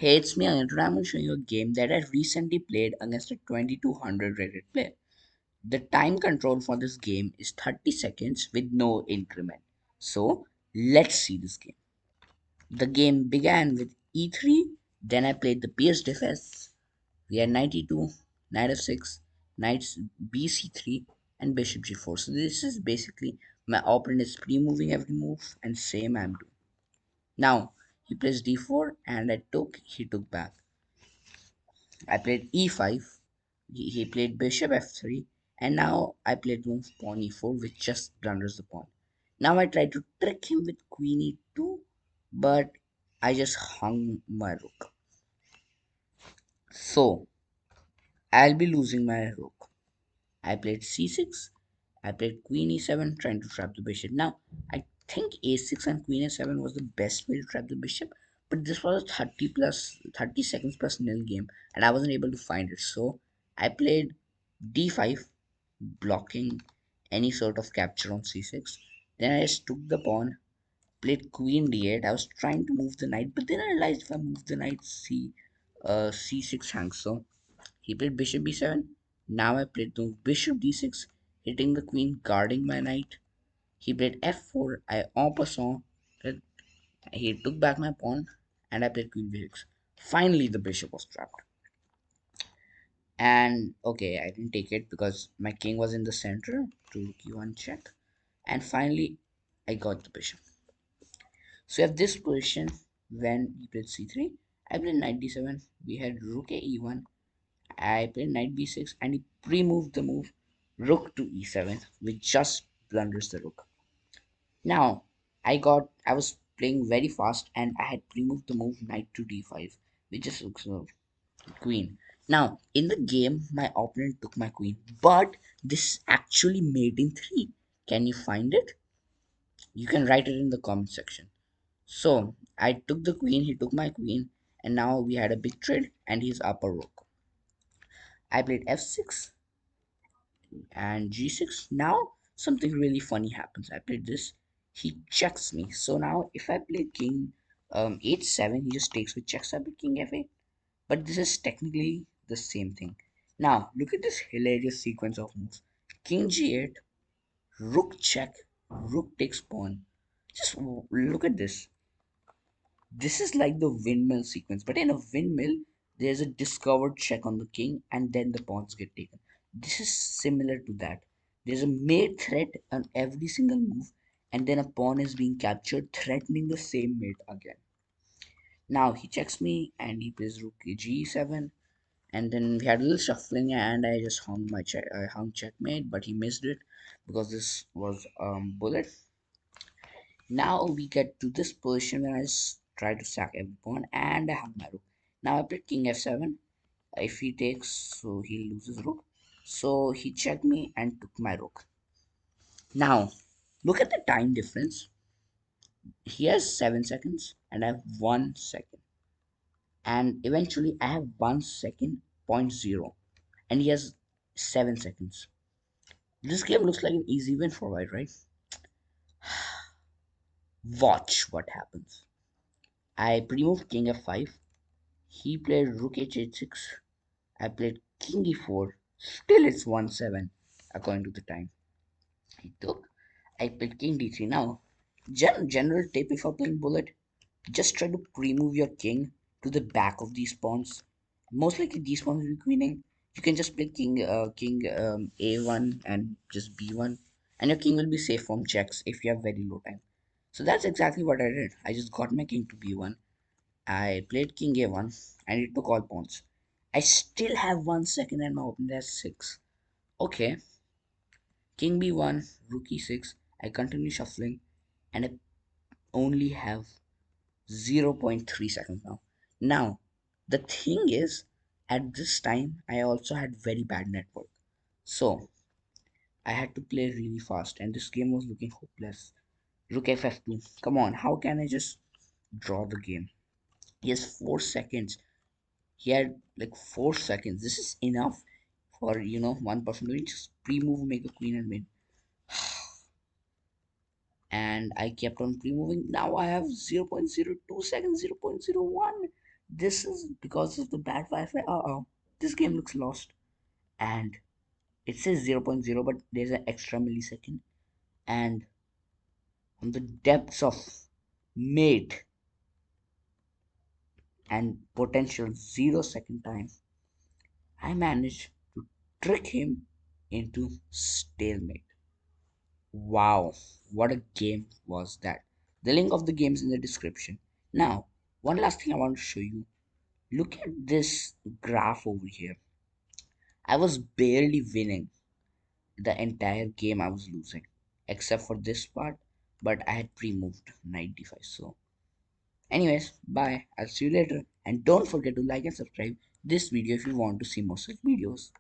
Hey, it's me, and today I'm going to show you a game that I recently played against a 2200 rated player. The time control for this game is 30 seconds with no increment. So, let's see this game. The game began with e3, then I played the PS defense. We had 92, knight f6, knight bc3, and bishop g4. So, this is basically my opponent is pre moving every move, and same I'm doing. Now, he plays d4, and he took back. I played e5. He played bishop f3, and now I played move pawn e4, which just blunders the pawn. Now I tried to trick him with queen e2, but I just hung my rook. So I'll be losing my rook. I played c6. I played queen e7, trying to trap the bishop. Now I think a6 and queen a7 was the best way to trap the bishop, but this was a 30 seconds plus nil game, and I wasn't able to find it. So I played d5, blocking any sort of capture on c6. Then I just took the pawn, played queen d8. I was trying to move the knight, but then I realized if I move the knight, c6 hangs. So he played bishop b7. Now I played the bishop d6, hitting the queen, guarding my knight. He played f4. I en passant. He took back my pawn, and I played queen b6. Finally, the bishop was trapped. And okay, I didn't take it because my king was in the center to rook e1 check. And finally, I got the bishop. So you have this position when he played c3. I played knight d7. We had rook a e1. I played knight b6, and he pre-moved the move rook to e7, which just blunders the rook. Now I was playing very fast, and I had pre-moved the move knight to d5, which just looks queen. Now, in the game, my opponent took my queen, but this actually mate in 3. Can you find it? You can write it in the comment section. So, I took the queen, he took my queen, and now we had a big trade, and he's up a rook. I played f6 and g6. Now, something really funny happens. I played this, he checks me. So now, if I play king h7, he just takes with checks. I play king f8. But this is technically the same thing. Now, look at this hilarious sequence of moves. King g8, rook check, rook takes pawn. Just look at this. This is like the windmill sequence, but in a windmill, there's a discovered check on the king and then the pawns get taken. This is similar to that. There's a mate threat on every single move, and then a pawn is being captured, threatening the same mate again. Now he checks me and he plays rook g7, and then we had a little shuffling, and I just I hung checkmate, but he missed it because this was bullet. Now we get to this position where I try to sack every pawn, and I hung my rook. Now I played king f7. If he takes, so he loses rook. So he checked me and took my rook. Now look at the time difference. He has 7 seconds and I have 1 second, and eventually I have 1 second point zero, and he has 7 seconds. This game looks like an easy win for White, right? Watch what happens. I pre-moved king f5. He played rook h6. I played king e4. Still it's 1-7 according to the time. He took. I played king d3. Now, general tip if you're playing bullet, just try to pre-move your king to the back of these pawns. Most likely these pawns will be queening. You can just play king a1 and just b1, and your king will be safe from checks if you have very low time. So that's exactly what I did. I just got my king to b1. I played king a1, and it took all pawns. I still have 1 second, and my opponent has six. Okay, king b1, rook e6. I continue shuffling, and I only have 0.3 seconds now. Now, the thing is, at this time, I also had very bad network. So, I had to play really fast, and this game was looking hopeless. Rook ff2. Come on, how can I just draw the game? He has 4 seconds. He had like 4 seconds. This is enough for, one person to just pre-move, make a queen, and win. And I kept on pre-moving. Now I have 0.02 seconds, 0.01. This is because of the bad Wi-Fi. This game looks lost, and it says zero point 0.0, but there's an extra millisecond. And on the depths of mate and potential 0 second time, I managed to trick him into stalemate. Wow, what a game was that! The link of the game is in the description. Now, one last thing I want to show you. Look at this graph over here. I was barely winning the entire game. I was losing, except for this part, but I had pre-moved 95. So, anyways, bye. I'll see you later. And don't forget to like and subscribe this video if you want to see more such videos.